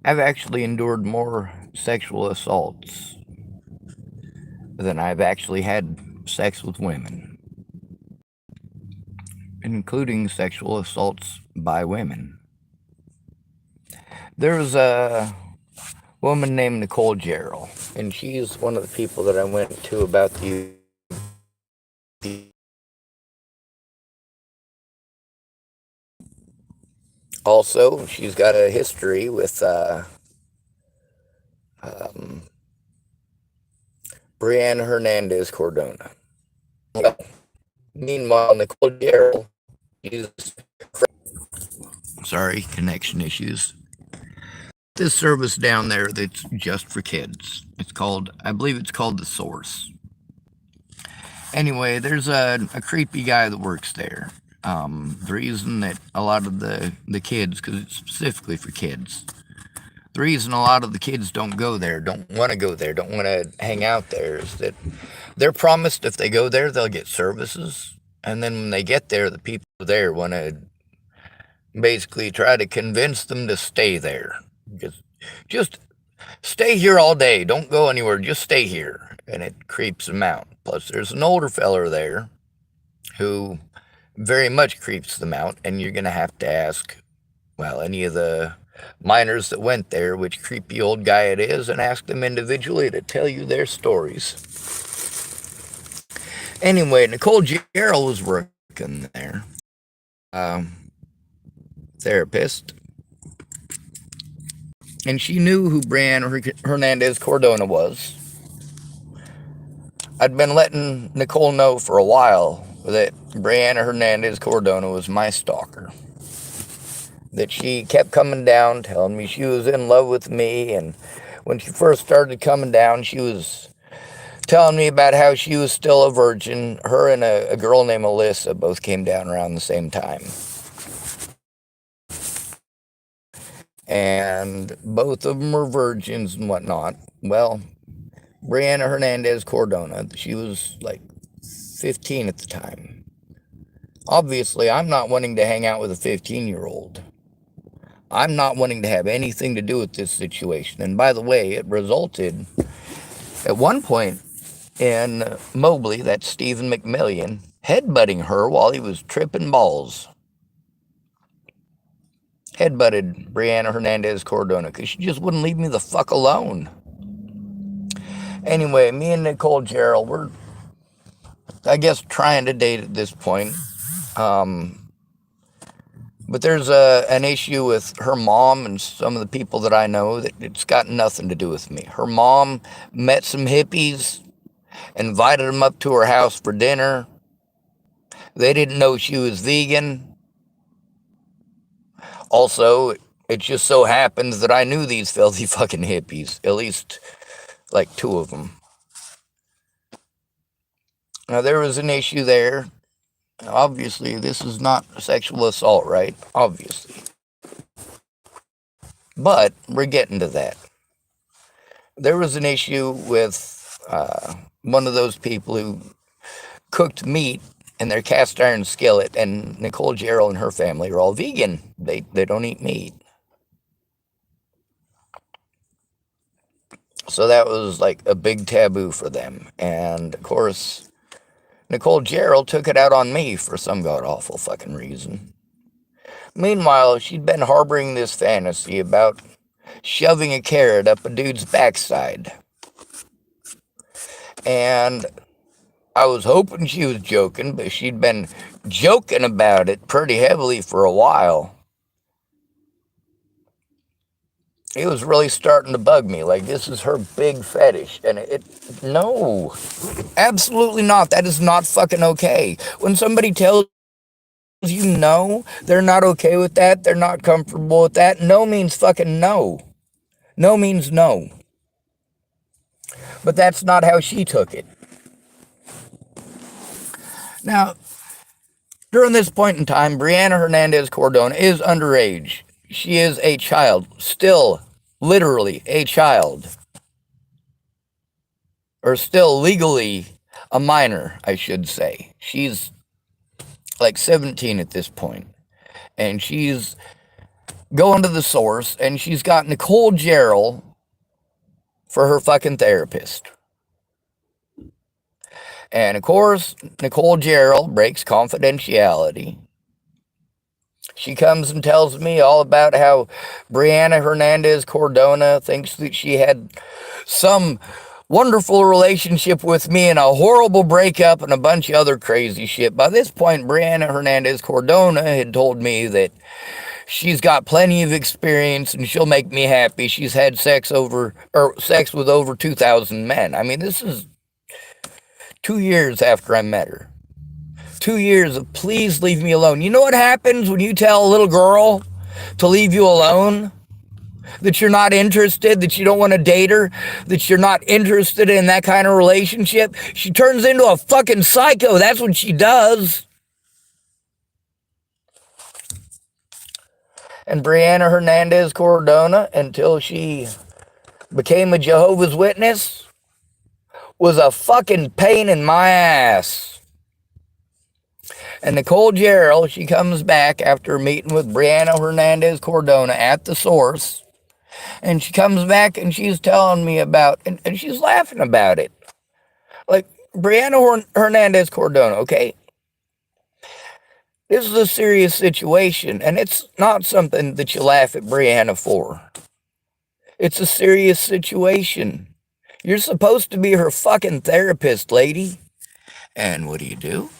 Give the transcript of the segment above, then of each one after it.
I've actually endured more sexual assaults than I've actually had sex with women, including sexual assaults by women. There's a woman named Nicole Jarrell, and she's one of the people that I went to about the. Also, she's got a history with um, Brianna Hernandez Cordona. Well, meanwhile, Nicole Jarrell is. Sorry, connection issues. This service down there that's just for kids. It's called, I believe it's called The Source. Anyway, there's a creepy guy that works there. The reason that a lot of the kids, because it's specifically for kids, the reason a lot of the kids don't go there, don't want to go there, don't want to hang out there is that they're promised if they go there, they'll get services. And then when they get there, the people there want to basically try to convince them to stay there. Just stay here all day. Don't go anywhere. Just stay here. And it creeps them out. Plus, there's an older feller there who very much creeps them out. And you're going to have to ask, well, any of the minors that went there, which creepy old guy it is, and ask them individually to tell you their stories. Anyway, Nicole Jarrell was working there. Therapist. And she knew who Brianna Hernandez Cordona was. I'd been letting Nicole know for a while that Brianna Hernandez Cordona was my stalker. That she kept coming down, telling me she was in love with me, and when she first started coming down, she was telling me about how she was still a virgin. Her and a girl named Alyssa both came down around the same time. And both of them were virgins and whatnot. Well, Brianna Hernandez Cordona, she was like 15 at the time. Obviously, I'm not wanting to hang out with a 15-year-old. I'm not wanting to have anything to do with this situation. And by the way, it resulted at one point in Mobley, that's Stephen McMillian, headbutting her while he was tripping balls. Headbutted Brianna Hernandez Cordona because she just wouldn't leave me the fuck alone. Anyway, me and Nicole Jarrell, we're, I guess, trying to date at this point. But there's an issue with her mom and some of the people that I know that it's got nothing to do with me. Her mom met some hippies, invited them up to her house for dinner. They didn't know she was vegan. Also, it just so happens that I knew these filthy fucking hippies, at least like two of them. Now, there was an issue there. Obviously, this is not sexual assault, right? Obviously. But we're getting to that. There was an issue with one of those people who cooked meat in their cast iron skillet, and Nicole Jarrell and her family are all vegan. They don't eat meat. So that was like a big taboo for them. And of course, Nicole Jarrell took it out on me for some god-awful fucking reason. Meanwhile, she'd been harboring this fantasy about shoving a carrot up a dude's backside. And I was hoping she was joking, but she'd been joking about it pretty heavily for a while. It was really starting to bug me. Like, this is her big fetish. And no, absolutely not. That is not fucking okay. When somebody tells you no, they're not okay with that, they're not comfortable with that, no means fucking no. No means no. But that's not how she took it. Now, during this point in time, Brianna Hernandez Cordona is underage. She is a child. Still, literally, a child. Or still legally a minor, I should say. She's like 17 at this point. And she's going to the source, and she's got Nicole Jarrell for her fucking therapist. And of course, Nicole Jarrell breaks confidentiality. She comes and tells me all about how Brianna Hernandez Cordona thinks that she had some wonderful relationship with me and a horrible breakup and a bunch of other crazy shit. By this point, Brianna Hernandez Cordona had told me that she's got plenty of experience and she'll make me happy. She's had sex with over 2,000 men. I mean, this is 2 years after I met her. 2 years of please leave me alone. You know what happens when you tell a little girl to leave you alone? That you're not interested, that you don't want to date her, that you're not interested in that kind of relationship? She turns into a fucking psycho. That's what she does. And Brianna Hernandez Cordona, until she became a Jehovah's Witness, was a fucking pain in my ass. And Nicole Jarrell, she comes back after meeting with Brianna Hernandez Cordona at the source. And she comes back and she's telling me about, and she's laughing about it. Like, Brianna Hernandez Cordona, okay? This is a serious situation, and it's not something that you laugh at Brianna for. It's a serious situation. You're supposed to be her fucking therapist, lady. And what do?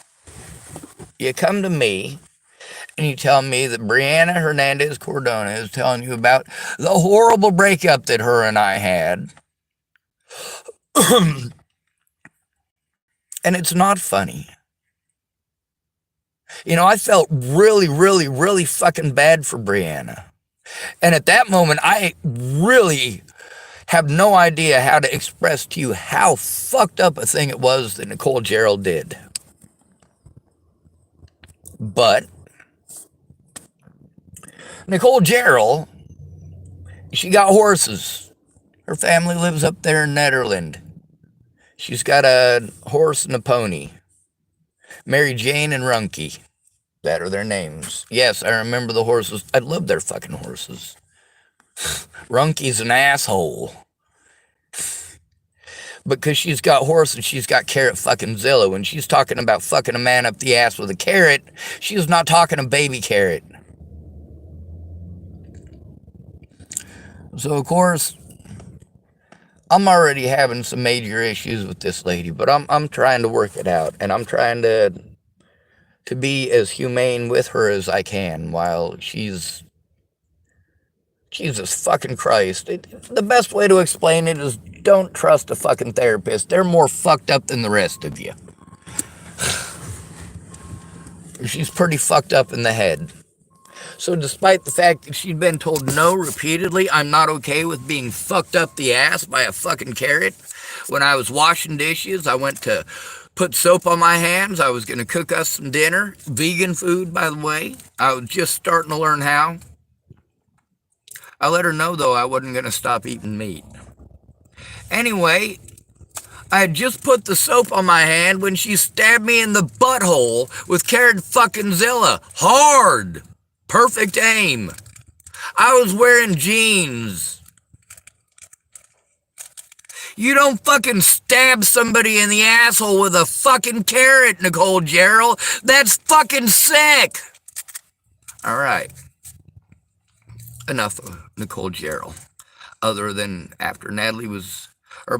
You come to me and you tell me that Brianna Hernandez Cordona is telling you about the horrible breakup that her and I had. And it's not funny. You know, I felt really, really, really fucking bad for Brianna. And at that moment, I really have no idea how to express to you how fucked up a thing it was that Nicole Jarrell did. But Nicole Jarrell, she got horses. Her family lives up there in Netherlands. She's got a horse and a pony. Mary Jane and Runky. That are their names. Yes, I remember the horses. I love their fucking horses. Runky's an asshole. Because she's got horses, she's got carrot fucking Zilla. When she's talking about fucking a man up the ass with a carrot, she's not talking a baby carrot. So, of course, I'm already having some major issues with this lady, but I'm trying to work it out, and I'm trying to be as humane with her as I can while she's... Jesus fucking Christ. The best way to explain it is don't trust a fucking therapist. They're more fucked up than the rest of you. She's pretty fucked up in the head. So despite the fact that she'd been told no repeatedly, I'm not okay with being fucked up the ass by a fucking carrot. When I was washing dishes, I went to put soap on my hands. I was going to cook us some dinner. Vegan food, by the way. I was just starting to learn how. I let her know, though, I wasn't going to stop eating meat. Anyway, I had just put the soap on my hand when she stabbed me in the butthole with carrot fucking Zilla. Hard. Perfect aim. I was wearing jeans. You don't fucking stab somebody in the asshole with a fucking carrot, Nicole Jarrell. That's fucking sick. All right. Enough of Nicole Jarrell. Other than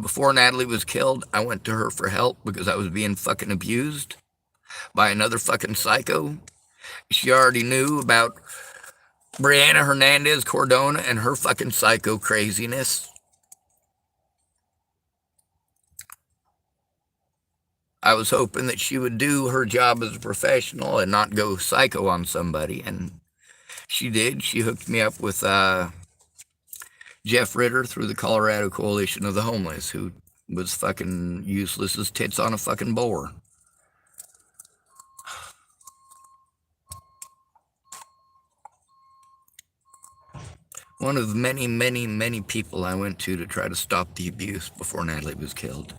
before Natalie was killed, I went to her for help because I was being fucking abused by another fucking psycho. She already knew about Brianna Hernandez Cordona and her fucking psycho craziness. I was hoping that she would do her job as a professional and not go psycho on somebody, and she did. She hooked me up with Jeff Ritter through the Colorado Coalition of the Homeless, who was fucking useless as tits on a fucking boar. One of many, many, many people I went to try to stop the abuse before Natalie was killed.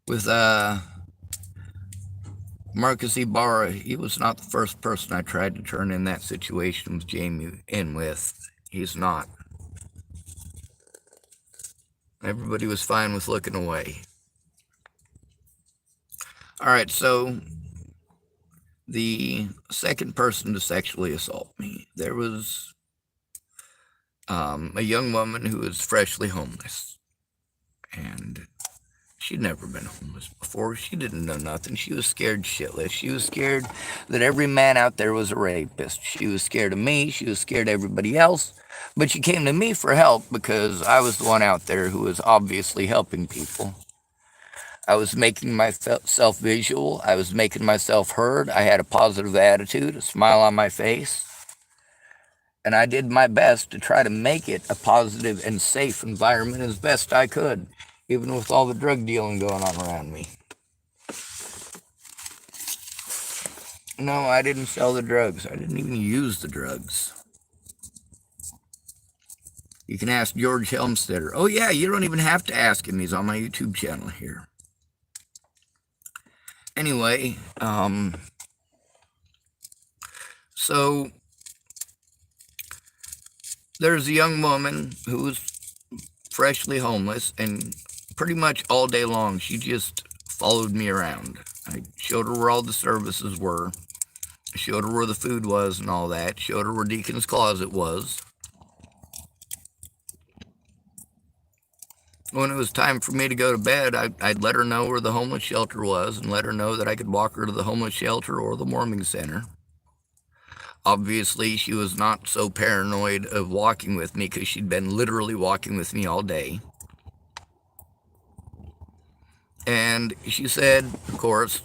With Marcus Ibarra, he was not the first person I tried to turn in that situation with Jamie in with. He's not. Everybody was fine with looking away. All right, so the second person to sexually assault me, there was a young woman who was freshly homeless. And she'd never been homeless before. She didn't know nothing. She was scared shitless. She was scared that every man out there was a rapist. She was scared of me. She was scared of everybody else. But she came to me for help because I was the one out there who was obviously helping people. I was making myself visual. I was making myself heard. I had a positive attitude, a smile on my face. And I did my best to try to make it a positive and safe environment as best I could, even with all the drug dealing going on around me. No, I didn't sell the drugs. I didn't even use the drugs. You can ask George Helmstetter. Oh yeah, you don't even have to ask him. He's on my YouTube channel here. Anyway, so there's a young woman who was freshly homeless, and pretty much all day long she just followed me around. I showed her where all the services were. I showed her where the food was and all that. Showed her where Deacon's Closet was. When it was time for me to go to bed, I'd let her know where the homeless shelter was and let her know that I could walk her to the homeless shelter or the warming center. Obviously, she was not so paranoid of walking with me because she'd been literally walking with me all day. And she said, of course,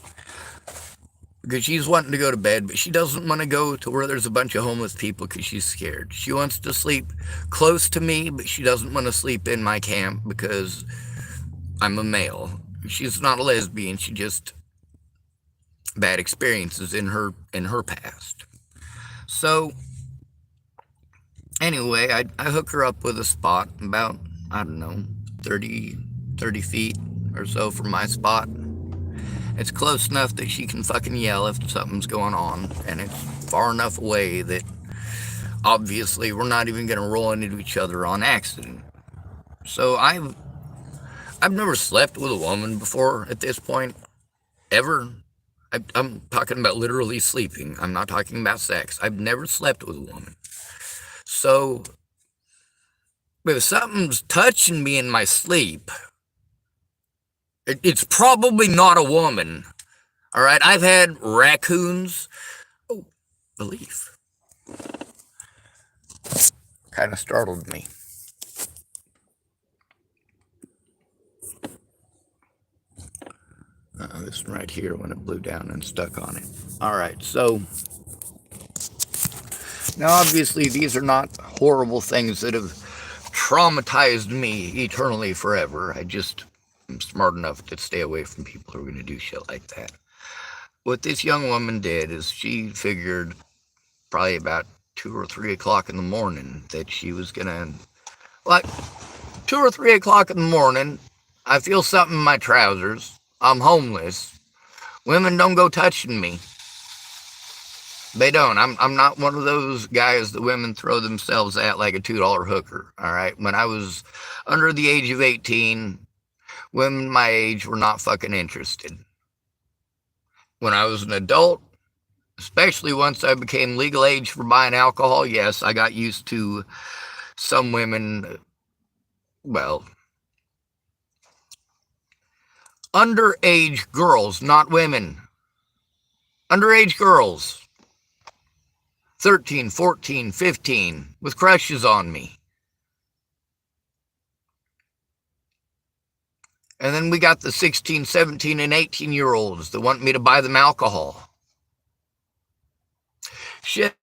because she's wanting to go to bed, but she doesn't want to go to where there's a bunch of homeless people because she's scared. She wants to sleep close to me, but she doesn't want to sleep in my camp because I'm a male. She's not a lesbian. She just bad experiences in her past. So anyway, I hook her up with a spot about, I don't know, 30 feet or so from my spot. It's close enough that she can fucking yell if something's going on, and it's far enough away that obviously we're not even going to roll into each other on accident. So I've never slept with a woman before at this point, ever. I'm talking about literally sleeping. I'm not talking about sex. I've never slept with a woman. So if something's touching me in my sleep, it's probably not a woman. All right, I've had raccoons. Oh, a leaf. Kind of startled me. This one right here when it blew down and stuck on it. All right, so now obviously these are not horrible things that have traumatized me eternally forever. I'm smart enough to stay away from people who are going to do shit like that. What this young woman did is she figured probably about 2 or 3 o'clock in the morning that she was going to, like, 2 or 3 o'clock in the morning, I feel something in my trousers. I'm homeless. Women don't go touching me. They don't. I'm not one of those guys that women throw themselves at like a $2 hooker. All right. When I was under the age of 18, women my age were not fucking interested. When I was an adult, especially once I became legal age for buying alcohol, yes, I got used to some women, well, underage girls, not women. Underage girls, 13, 14, 15, with crushes on me. And then we got the 16, 17, and 18-year-olds that want me to buy them alcohol. Shit.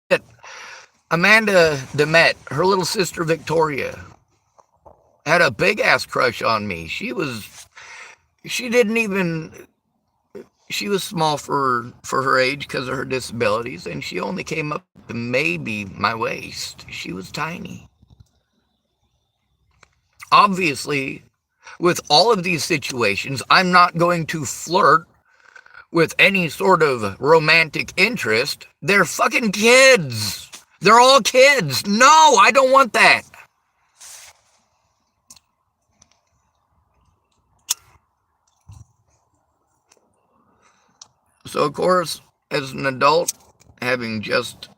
Amanda Demet, her little sister Victoria, had a big-ass crush on me. She was small for her age because of her disabilities, and she only came up to maybe my waist. She was tiny. Obviously, with all of these situations, I'm not going to flirt with any sort of romantic interest, they're fucking kids. They're all kids. No, I don't want that. So, of course, as an adult, having just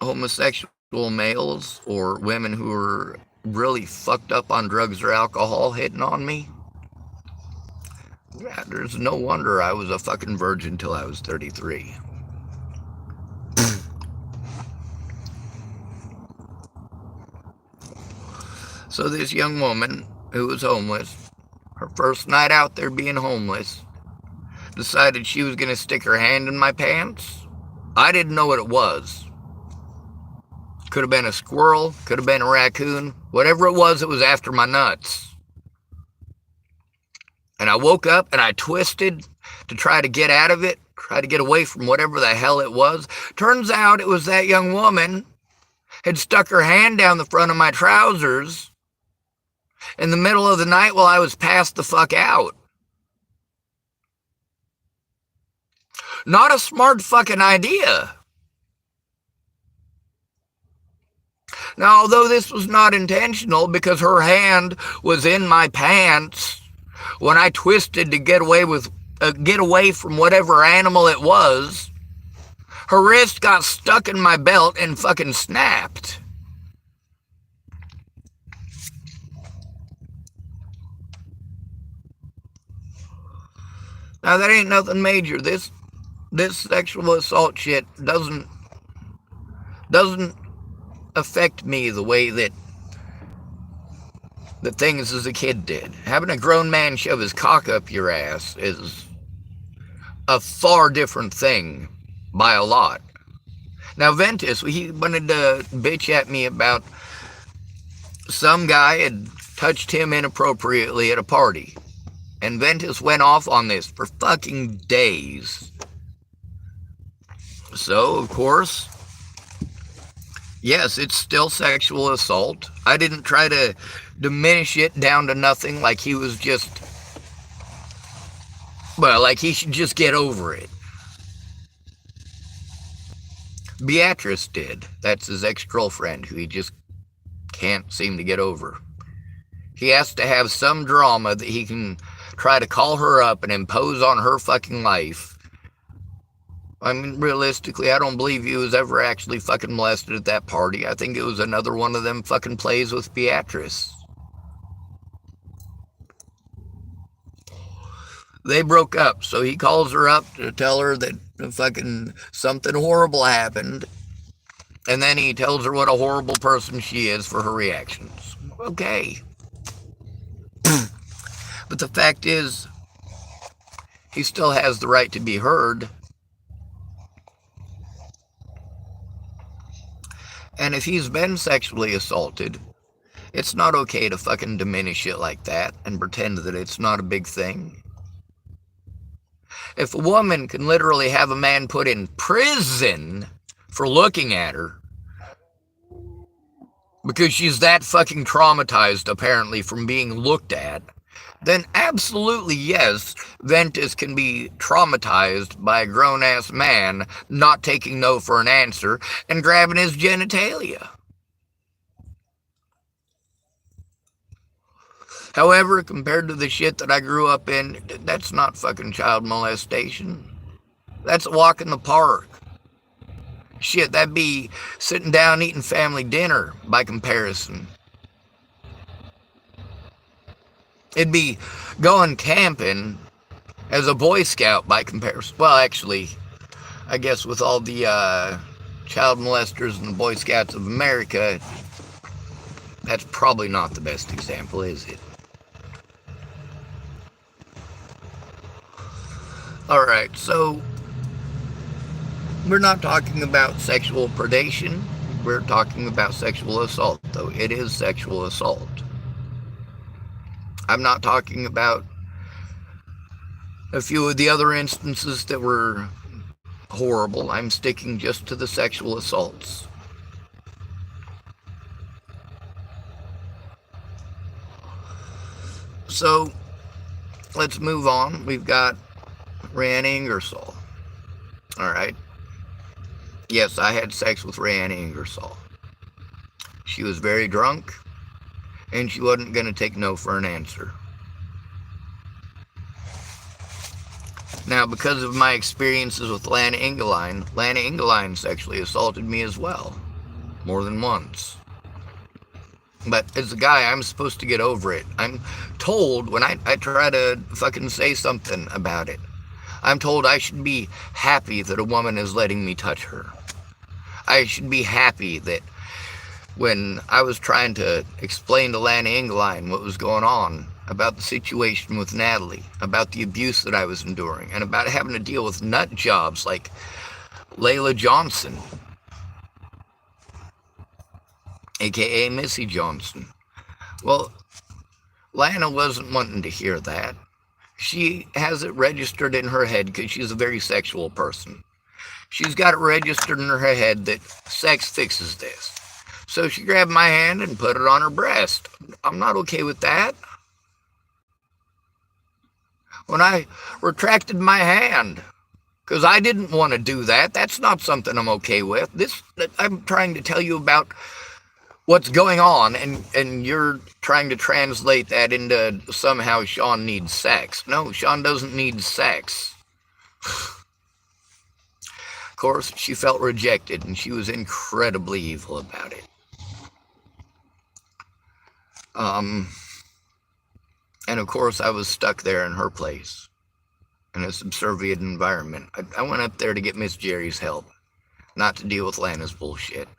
homosexual males or women who are really fucked up on drugs or alcohol hitting on me, yeah, there's no wonder I was a fucking virgin till I was 33. So this young woman who was homeless, her first night out there being homeless, decided she was going to stick her hand in my pants. I didn't know what it was. Could have been a squirrel, could have been a raccoon. Whatever it was after my nuts. And I woke up and I twisted to try to get out of it, try to get away from whatever the hell it was. Turns out it was that young woman had stuck her hand down the front of my trousers in the middle of the night while I was passed the fuck out. Not a smart fucking idea. Now, although this was not intentional because her hand was in my pants when I twisted to get away from whatever animal it was, her wrist got stuck in my belt and fucking snapped. Now, that ain't nothing major. This sexual assault shit doesn't affect me the way that the things as a kid did. Having a grown man shove his cock up your ass is a far different thing by a lot. Now, Ventus, he wanted to bitch at me about some guy had touched him inappropriately at a party. And Ventus went off on this for fucking days. So, of course, yes, it's still sexual assault. I didn't try to diminish it down to nothing like he was just, well, like he should just get over it. Beatrice did. That's his ex-girlfriend who he just can't seem to get over. He has to have some drama that he can try to call her up and impose on her fucking life. I mean, realistically, I don't believe he was ever actually fucking molested at that party. I think it was another one of them fucking plays with Beatrice. They broke up, so he calls her up to tell her that fucking something horrible happened. And then he tells her what a horrible person she is for her reactions. Okay. But the fact is, he still has the right to be heard. And if he's been sexually assaulted, it's not okay to fucking diminish it like that and pretend that it's not a big thing. If a woman can literally have a man put in prison for looking at her because she's that fucking traumatized, apparently, from being looked at, then absolutely yes, Ventus can be traumatized by a grown-ass man not taking no for an answer and grabbing his genitalia. However, compared to the shit that I grew up in, that's not fucking child molestation. That's a walk in the park. Shit, that'd be sitting down eating family dinner by comparison. It'd be going camping as a Boy Scout by comparison. Well, actually, I guess with all the child molesters and the Boy Scouts of America, that's probably not the best example, is it? Alright, so we're not talking about sexual predation. We're talking about sexual assault, though. It is sexual assault. I'm not talking about a few of the other instances that were horrible. I'm sticking just to the sexual assaults. So, let's move on. We've got Ryan Ingersoll. All right. Yes, I had sex with Rayanne Ingersoll. She was very drunk, and she wasn't going to take no for an answer. Now, because of my experiences with Lana Engeline sexually assaulted me as well, more than once. But as a guy, I'm supposed to get over it. I'm told when I try to fucking say something about it, I'm told I should be happy that a woman is letting me touch her. I should be happy that when I was trying to explain to Lana Engeline what was going on about the situation with Natalie, about the abuse that I was enduring, and about having to deal with nut jobs like Layla Johnson, aka Missy Johnson. Well, Lana wasn't wanting to hear that. She has it registered in her head because she's a very sexual person. She's got it registered in her head that sex fixes this. So she grabbed my hand and put it on her breast. I'm not okay with that. When I retracted my hand, because I didn't want to do that, that's not something I'm okay with. I'm trying to tell you about what's going on, and you're trying to translate that into somehow Sean needs sex. No, Sean doesn't need sex. Of course, she felt rejected, and she was incredibly evil about it. And of course, I was stuck there in her place, in a subservient environment. I went up there to get Miss Jerry's help, not to deal with Lana's bullshit.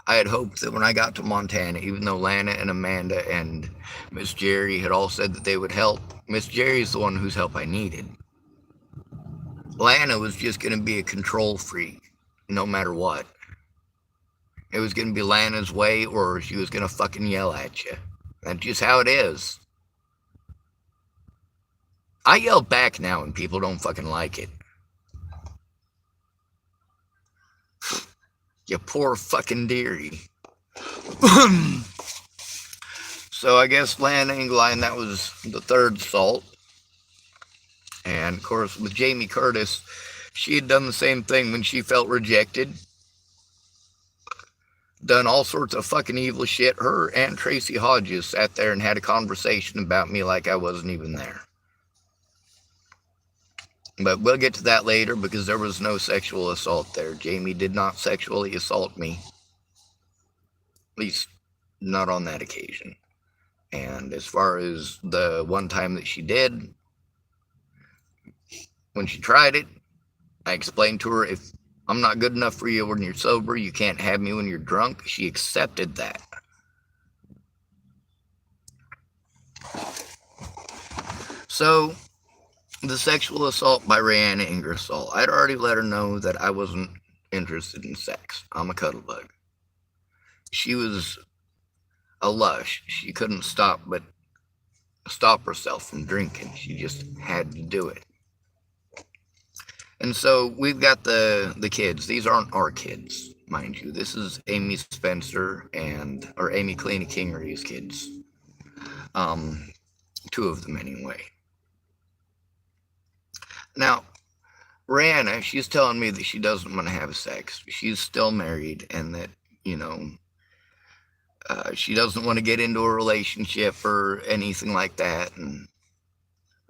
I had hoped that when I got to Montana, even though Lana and Amanda and Miss Jerry had all said that they would help, Miss Jerry's the one whose help I needed. Lana was just going to be a control freak, no matter what. It was going to be Lana's way, or she was going to fucking yell at you. That's just how it is. I yell back now and people don't fucking like it. You poor fucking dearie. So I guess Lana Engeline, that was the third assault. And of course, with Jamie Curtis, she had done the same thing when she felt rejected. Done all sorts of fucking evil shit. Her and Tracy Hodges sat there and had a conversation about me like I wasn't even there. But we'll get to that later because there was no sexual assault there. Jamie did not sexually assault me. At least, not on that occasion. And as far as the one time that she did, when she tried it, I explained to her, if I'm not good enough for you when you're sober, you can't have me when you're drunk. She accepted that. So, the sexual assault by Rayanne Ingersoll. I'd already let her know that I wasn't interested in sex. I'm a cuddle bug. She was a lush. She couldn't stop herself from drinking. She just had to do it. And so we've got the kids. These aren't our kids, mind you. This is Amy Spencer or Amy Kalina Kingery's kids. Two of them anyway. Now, Rihanna, she's telling me that she doesn't want to have sex. She's still married, and that, she doesn't want to get into a relationship or anything like that. And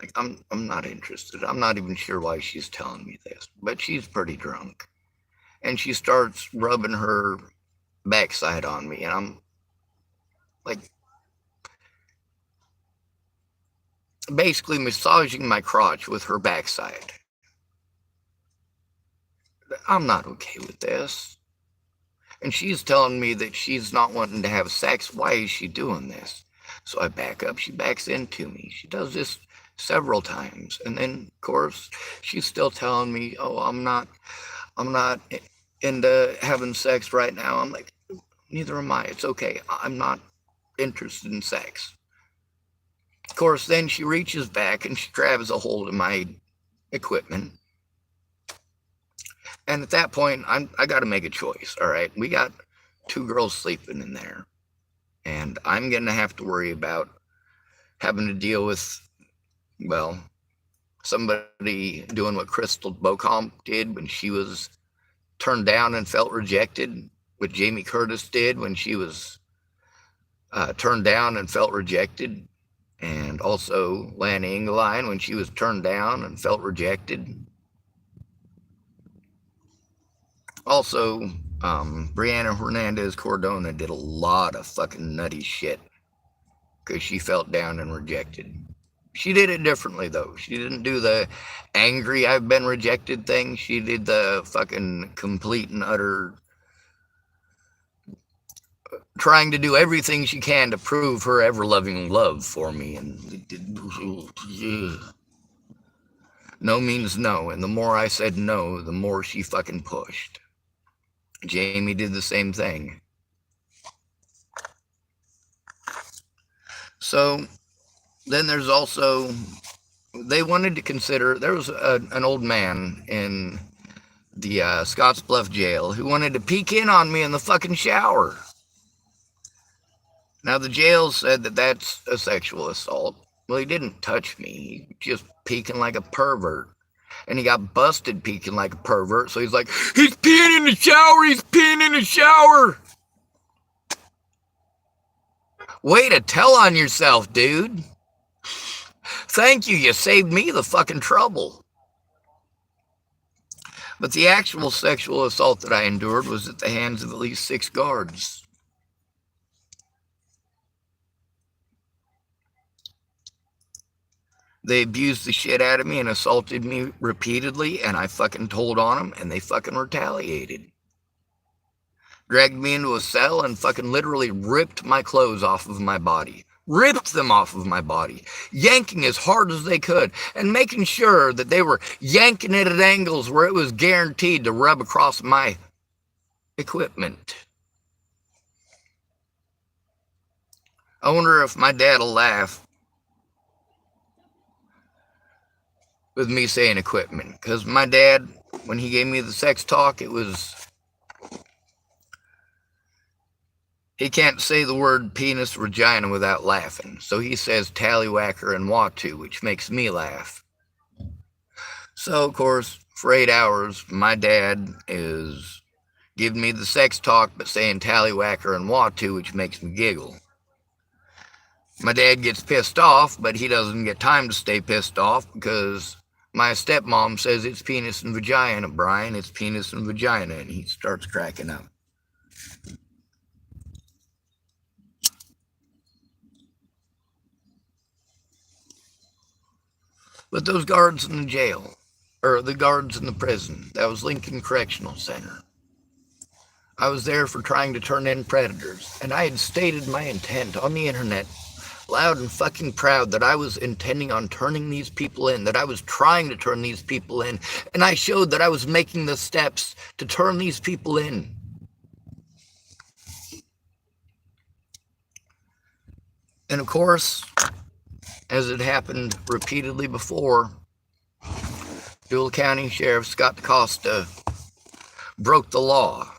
like, I'm not interested. I'm not even sure why she's telling me this, but she's pretty drunk, and she starts rubbing her backside on me, and I'm like, basically massaging my crotch with her backside. I'm not okay with this. And she's telling me that she's not wanting to have sex. Why is she doing this? So I back up. She backs into me. She does this several times. And then, of course, she's still telling me, oh, I'm not into having sex right now. I'm like, neither am I. It's okay. I'm not interested in sex. Of course, then she reaches back and she grabs a hold of my equipment. And at that point, I got to make a choice, all right? We got two girls sleeping in there. And I'm going to have to worry about having to deal with, well, somebody doing what Crystal Bocomp did when she was turned down and felt rejected, what Jamie Curtis did when she was turned down and felt rejected, and also Lanny Engeline when she was turned down and felt rejected. Also, Brianna Hernandez Cordona did a lot of fucking nutty shit because she felt down and rejected. She did it differently, though. She didn't do the angry I've been rejected thing. She did the fucking complete and utter trying to do everything she can to prove her ever-loving love for me. And no means no. And the more I said no, the more she fucking pushed. Jamie did the same thing. So then there's also, they wanted to consider, there was an old man in the Scottsbluff jail who wanted to peek in on me in the fucking shower. Now the jail said that that's a sexual assault. Well, he didn't touch me. He just peeking like a pervert. And he got busted peeking like a pervert, so he's like, he's peeing in the shower, he's peeing in the shower. Way to tell on yourself, dude. Thank you, you saved me the fucking trouble. But the actual sexual assault that I endured was at the hands of at least 6 guards. They abused the shit out of me and assaulted me repeatedly, and I fucking told on them, and they fucking retaliated. Dragged me into a cell and fucking literally ripped my clothes off of my body. Ripped them off of my body, yanking as hard as they could, and making sure that they were yanking it at angles where it was guaranteed to rub across my equipment. I wonder if my dad will laugh with me saying equipment, because my dad, when he gave me the sex talk, it was, he can't say the word penis, vagina without laughing, so he says tallywhacker and watu, which makes me laugh. So, of course, for 8 hours, my dad is giving me the sex talk, but saying tallywhacker and watu, which makes me giggle. My dad gets pissed off, but he doesn't get time to stay pissed off because my stepmom says it's penis and vagina, Brian, it's penis and vagina, and he starts cracking up. But those guards in the jail, or the guards in the prison, that was Lincoln Correctional Center. I was there for trying to turn in predators, and I had stated my intent on the internet, loud and fucking proud, that I was intending on turning these people in, that I was trying to turn these people in, and I showed that I was making the steps to turn these people in. And of course, as it happened repeatedly before, Dual County Sheriff Scott DaCosta broke the law.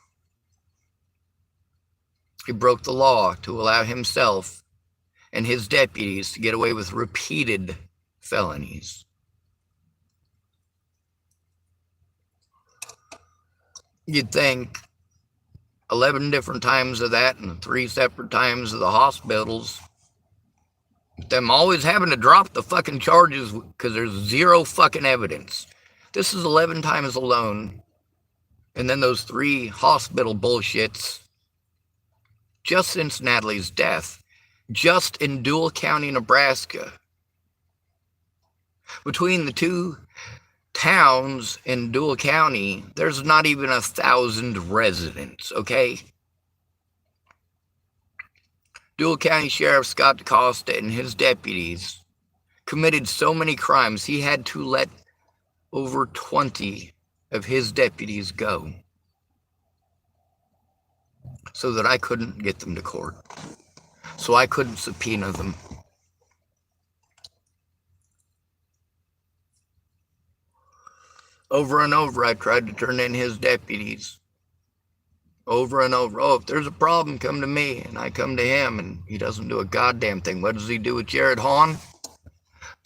He broke the law to allow himself and his deputies to get away with repeated felonies. You'd think 11 different times of that and 3 separate times of the hospitals, them always having to drop the fucking charges because there's 0 fucking evidence. This is 11 times alone. And then those 3 hospital bullshits just since Natalie's death. Just in Dual County, Nebraska. Between the 2 towns in Dual County, there's not even 1,000 residents, okay? Dual County Sheriff Scott DaCosta and his deputies committed so many crimes, he had to let over 20 of his deputies go so that I couldn't get them to court. So I couldn't subpoena them. Over and over, I tried to turn in his deputies. Over and over. Oh, if there's a problem, come to me. And I come to him, and he doesn't do a goddamn thing. What does he do with Jared Hahn?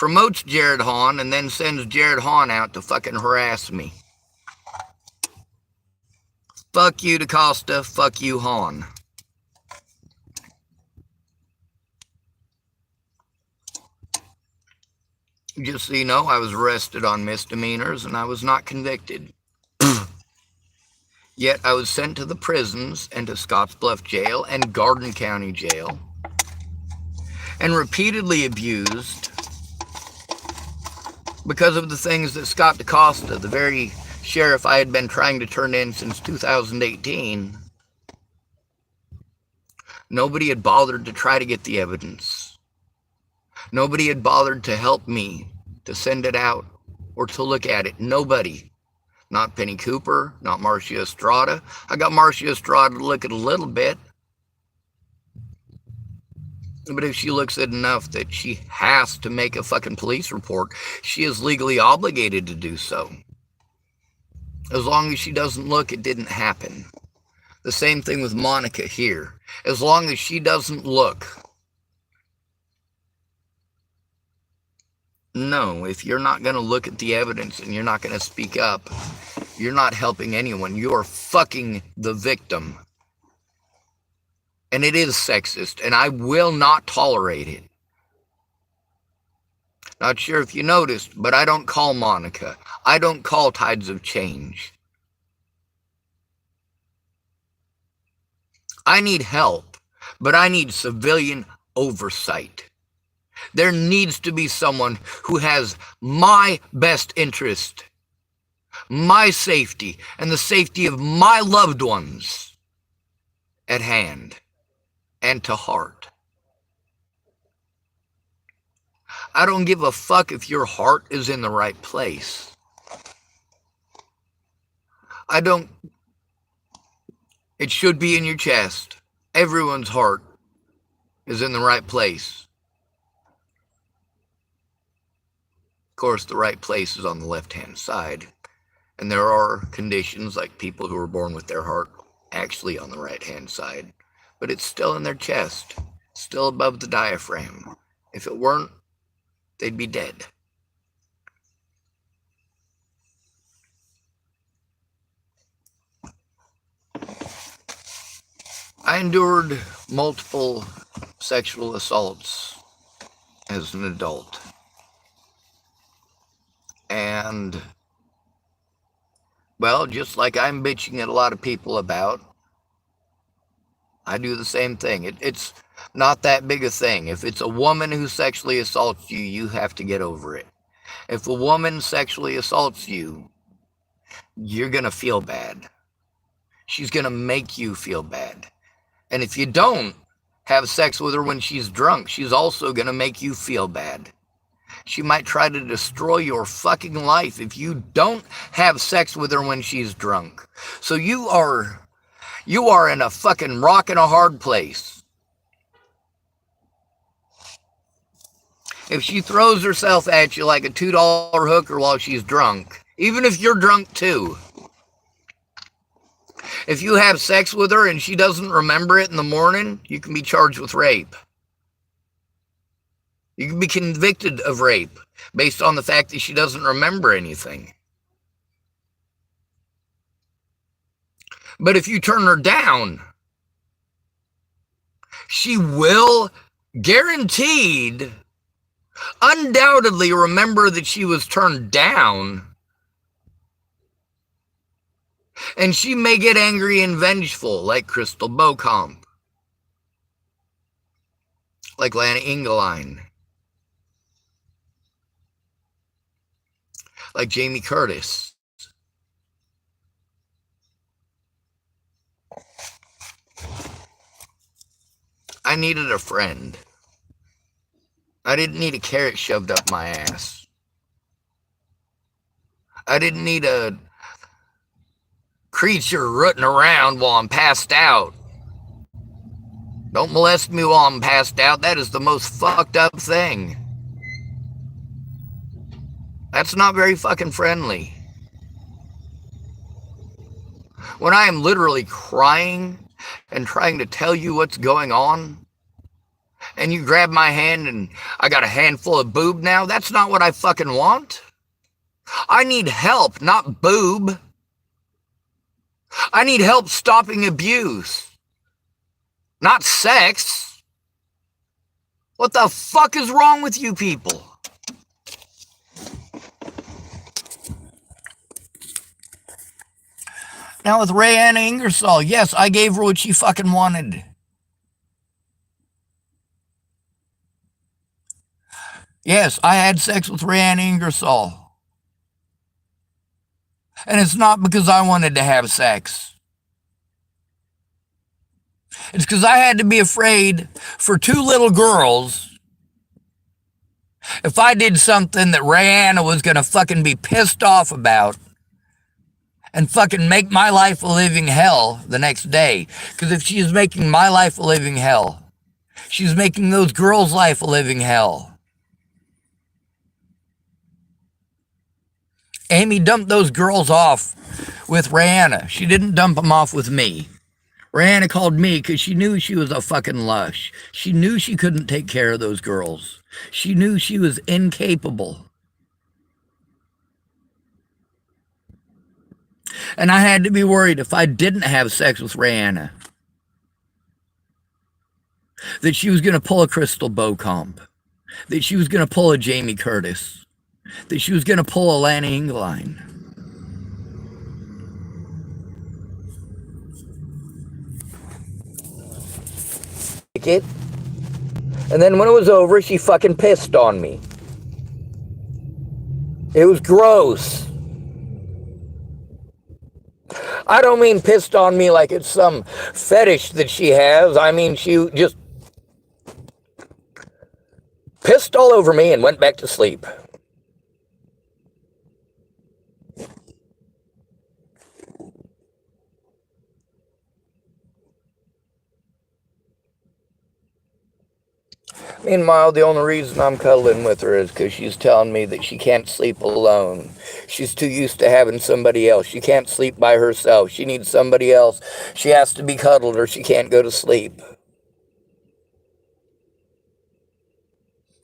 promotes Jared Hahn, and then sends Jared Hahn out to fucking harass me. Fuck you, DaCosta. Fuck you, Hahn. Just so you know, I was arrested on misdemeanors and I was not convicted. Yet I was sent to the prisons and to Scottsbluff Jail and Garden County Jail and repeatedly abused because of the things that Scott DaCosta, the very sheriff I had been trying to turn in since 2018, nobody had bothered to try to get the evidence. Nobody had bothered to help me to send it out or to look at it. Nobody. Not Penny Cooper, not Marcia Estrada. I got Marcia Estrada to look at a little bit. But if she looks at enough that she has to make a fucking police report, she is legally obligated to do so. As long as she doesn't look, it didn't happen. The same thing with Monica here. As long as she doesn't look. No, if you're not going to look at the evidence and you're not going to speak up, you're not helping anyone. You're fucking the victim. And it is sexist, and I will not tolerate it. Not sure if you noticed, but I don't call Monica. I don't call Tides of Change. I need help, but I need civilian oversight. There needs to be someone who has my best interest, my safety, and the safety of my loved ones at hand and to heart. I don't give a fuck if your heart is in the right place. It should be in your chest. Everyone's heart is in the right place. Of course, the right place is on the left-hand side. And there are conditions like people who are born with their heart actually on the right-hand side. But it's still in their chest, still above the diaphragm. If it weren't, they'd be dead. I endured multiple sexual assaults as an adult. And, well, just like I'm bitching at a lot of people about, I do the same thing. It's not that big a thing. If it's a woman who sexually assaults you, you have to get over it. If a woman sexually assaults you, you're going to feel bad. She's going to make you feel bad. And if you don't have sex with her when she's drunk, she's also going to make you feel bad. She might try to destroy your fucking life if you don't have sex with her when she's drunk. So you are in a fucking rock and a hard place. If she throws herself at you like a $2 hooker while she's drunk, even if you're drunk too, if you have sex with her and she doesn't remember it in the morning, you can be charged with rape. You can be convicted of rape based on the fact that she doesn't remember anything. But if you turn her down, she will guaranteed, undoubtedly remember that she was turned down. And she may get angry and vengeful like Crystal Beauchamp, like Lana Engeline, like Jamie Curtis. I needed a friend. I didn't need a carrot shoved up my ass. I didn't need a creature rooting around while I'm passed out. Don't molest me while I'm passed out. That is the most fucked up thing. That's not very fucking friendly. When I am literally crying and trying to tell you what's going on, and you grab my hand and I got a handful of boob now. That's not what I fucking want. I need help, not boob. I need help stopping abuse, not sex. What the fuck is wrong with you people? Now with Rayanna Ingersoll, yes, I gave her what she fucking wanted. Yes, I had sex with Rayanna Ingersoll. And it's not because I wanted to have sex. It's because I had to be afraid for two little girls. If I did something that Rayanna was going to fucking be pissed off about and fucking make my life a living hell the next day. Because if she's making my life a living hell, she's making those girls' life a living hell. Amy dumped those girls off with Rayanna. She didn't dump them off with me. Rayanna called me because she knew she was a fucking lush. She knew she couldn't take care of those girls. She knew she was incapable. And I had to be worried if I didn't have sex with Rayanna that she was going to pull a Crystal Beauchamp, that she was going to pull a Jamie Curtis, that she was going to pull a Lanny Ingline. And then when it was over, she fucking pissed on me. It was gross. I don't mean pissed on me like it's some fetish that she has. I mean, she just pissed all over me and went back to sleep. Meanwhile, the only reason I'm cuddling with her is because she's telling me that she can't sleep alone. She's too used to having somebody else. She can't sleep by herself. She needs somebody else. She has to be cuddled or she can't go to sleep.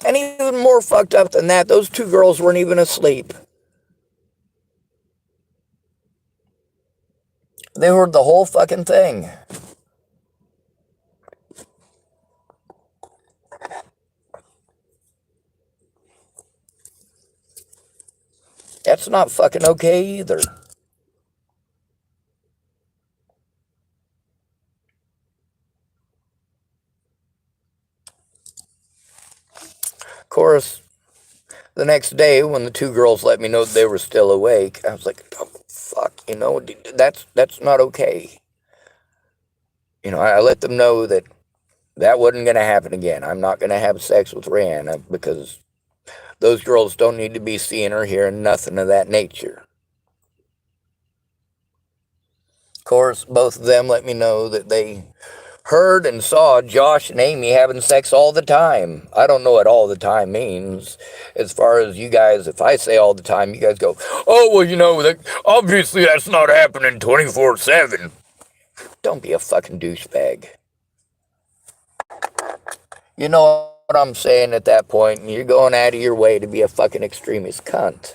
And even more fucked up than that, those two girls weren't even asleep. They heard the whole fucking thing. That's not fucking okay either. Of course, the next day when the two girls let me know they were still awake, I was like, oh, fuck, you know, that's not okay. You know, I let them know that wasn't going to happen again. I'm not going to have sex with Rayanna because those girls don't need to be seeing or hearing nothing of that nature. Of course, both of them let me know that they heard and saw Josh and Amy having sex all the time. I don't know what all the time means. As far as you guys, if I say all the time, you guys go, oh, well, you know, obviously that's not happening 24/7. Don't be a fucking douchebag. You know what I'm saying at that point, and you're going out of your way to be a fucking extremist cunt.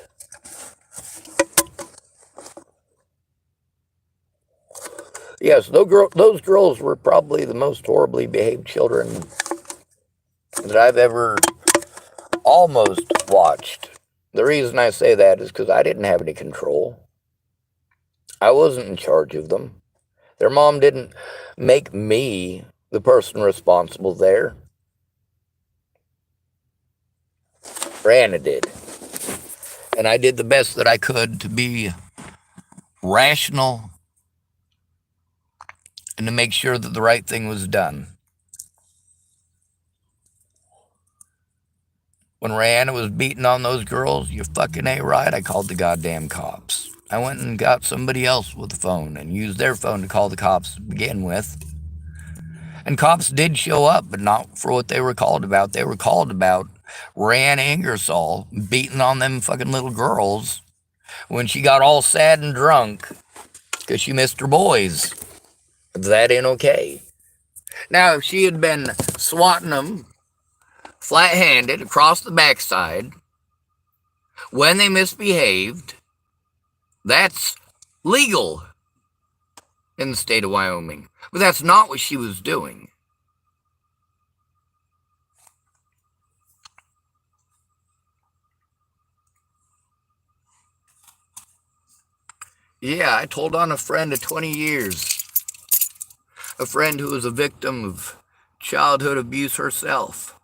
Yes, those girls were probably the most horribly behaved children that I've ever almost watched. The reason I say that is because I didn't have any control. I wasn't in charge of them. Their mom didn't make me the person responsible there. Rayanna did. And I did the best that I could to be rational and to make sure that the right thing was done. When Rayanna was beating on those girls, you're fucking A-right, I called the goddamn cops. I went and got somebody else with the phone and used their phone to call the cops to begin with. And cops did show up, but not for what they were called about. They were called about Rayanna Ingersoll beating on them fucking little girls when she got all sad and drunk because she missed her boys. That ain't okay. Now, if she had been swatting them flat-handed across the backside when they misbehaved. That's legal in the state of Wyoming. But that's not what she was doing. Yeah, I told on a friend of 20 years. A friend who was a victim of childhood abuse herself,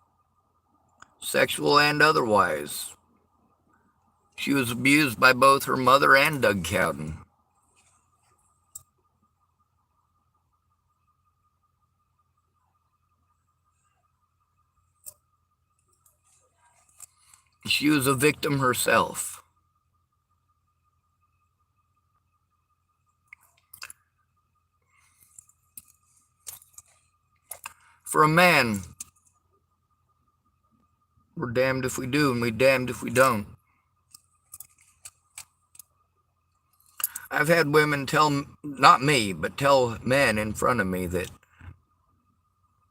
sexual and otherwise. She was abused by both her mother and Doug Cowden. She was a victim herself. For a man, we're damned if we do and we're damned if we don't. I've had women tell, not me, but tell men in front of me that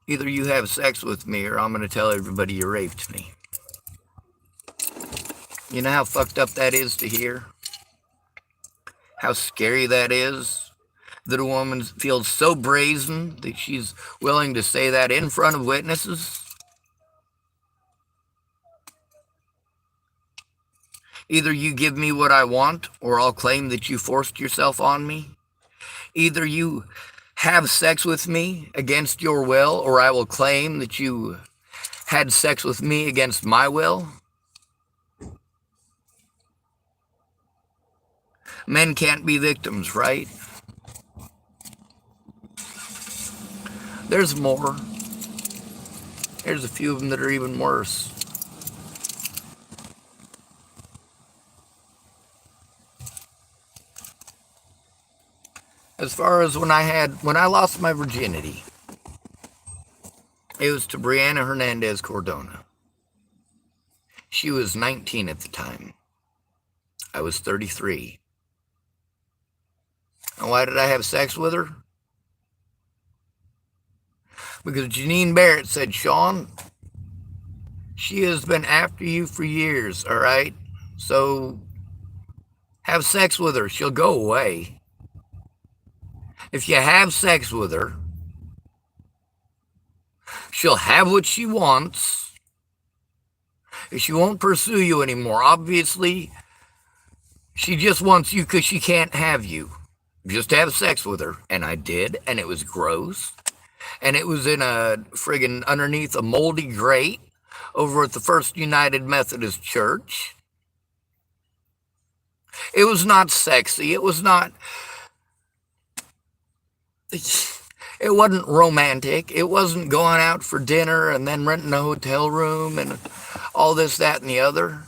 either you have sex with me or I'm going to tell everybody you raped me. You know how fucked up that is to hear? How scary that is? That a woman feels so brazen that she's willing to say that in front of witnesses? Either you give me what I want, or I'll claim that you forced yourself on me. Either you have sex with me against your will, or I will claim that you had sex with me against my will. Men can't be victims, right? There's more. There's a few of them that are even worse. As far as when I lost my virginity, it was to Brianna Hernandez Cordona. She was 19 at the time. I was 33. And why did I have sex with her? Because Janine Barrett said, Sean, she has been after you for years, all right? So have sex with her. She'll go away. If you have sex with her, she'll have what she wants. She won't pursue you anymore. Obviously, she just wants you because she can't have you. Just have sex with her. And I did, and it was gross. And it was in a friggin' underneath a moldy grate over at the First United Methodist Church. It was not sexy. It was not... It wasn't romantic. It wasn't going out for dinner and then renting a hotel room and all this, that, and the other.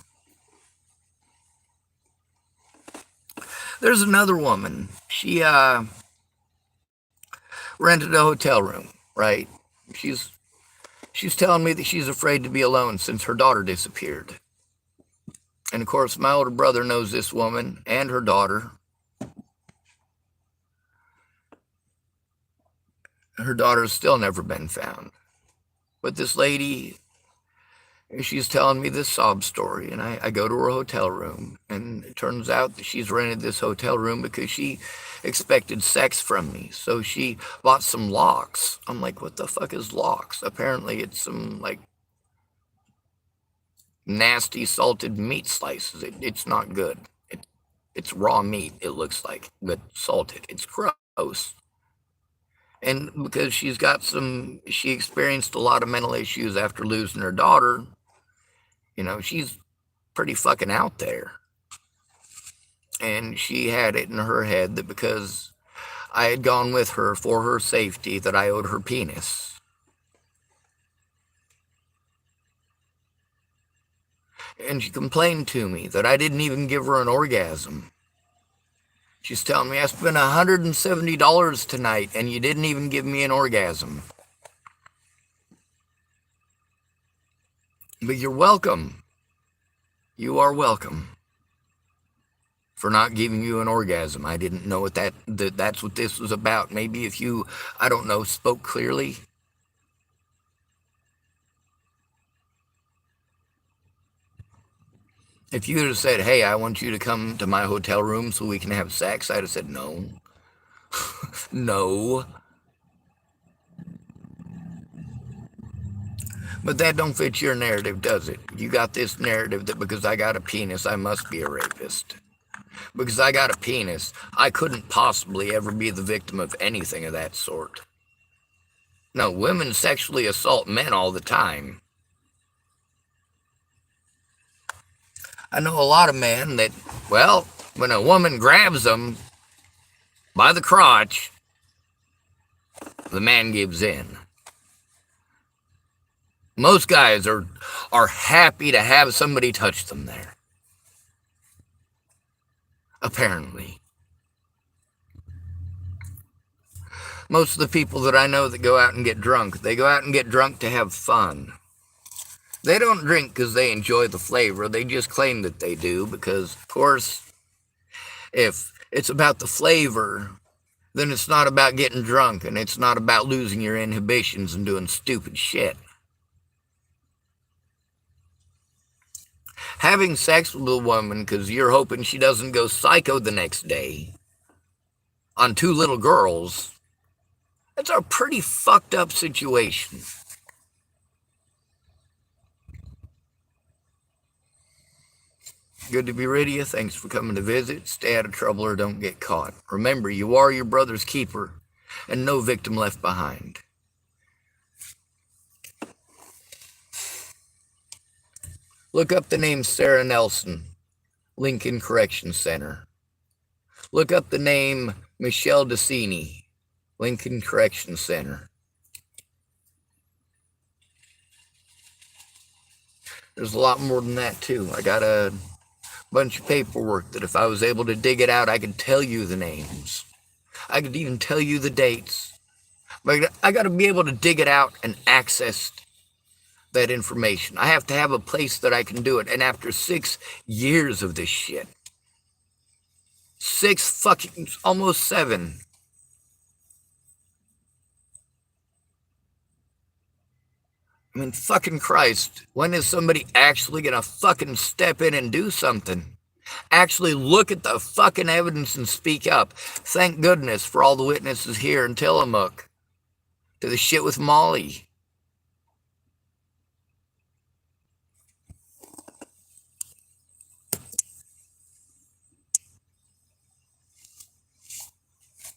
There's another woman. She rented a hotel room, right? She's telling me that she's afraid to be alone since her daughter disappeared. And of course, my older brother knows this woman and her daughter. Her daughter's still never been found. But this lady, she's telling me this sob story, and I go to her hotel room, and it turns out that she's rented this hotel room because she expected sex from me. So she bought some lox. I'm like, what the fuck is lox? Apparently it's some, like, nasty salted meat slices. It's not good. It's raw meat, it looks like, but salted. It's gross. And because she experienced a lot of mental issues after losing her daughter, you know, she's pretty fucking out there. And she had it in her head that because I had gone with her for her safety, that I owed her penis. And she complained to me that I didn't even give her an orgasm. She's telling me I spent $170 tonight and you didn't even give me an orgasm. But you're welcome. You are welcome for not giving you an orgasm. I didn't know that's what this was about. Maybe if you, I don't know, spoke clearly. If you had said, hey, I want you to come to my hotel room so we can have sex, I'd have said no. No. But that don't fit your narrative, does it? You got this narrative that because I got a penis, I must be a rapist. Because I got a penis, I couldn't possibly ever be the victim of anything of that sort. No, women sexually assault men all the time. I know a lot of men that, well, when a woman grabs them by the crotch, the man gives in. Most guys are happy to have somebody touch them there. Apparently. Most of the people that I know that go out and get drunk, they go out and get drunk to have fun. They don't drink because they enjoy the flavor. They just claim that they do because, of course, if it's about the flavor, then it's not about getting drunk and it's not about losing your inhibitions and doing stupid shit. Having sex with a woman because you're hoping she doesn't go psycho the next day on two little girls, that's a pretty fucked up situation. Good to be rid of you. Thanks for coming to visit. Stay out of trouble or don't get caught. Remember, you are your brother's keeper and no victim left behind. Look up the name Sarah Nelson, Lincoln Correction Center. Look up the name Michelle Decini, Lincoln Correction Center. There's a lot more than that, too. I got a bunch of paperwork that if I was able to dig it out, I could tell you the names. I could even tell you the dates. But I got to be able to dig it out and access that information. I have to have a place that I can do it. And after 6 years of this shit, almost 7. I mean, fucking Christ, when is somebody actually gonna fucking step in and do something? Actually look at the fucking evidence and speak up. Thank goodness for all the witnesses here in Tillamook to the shit with Molly.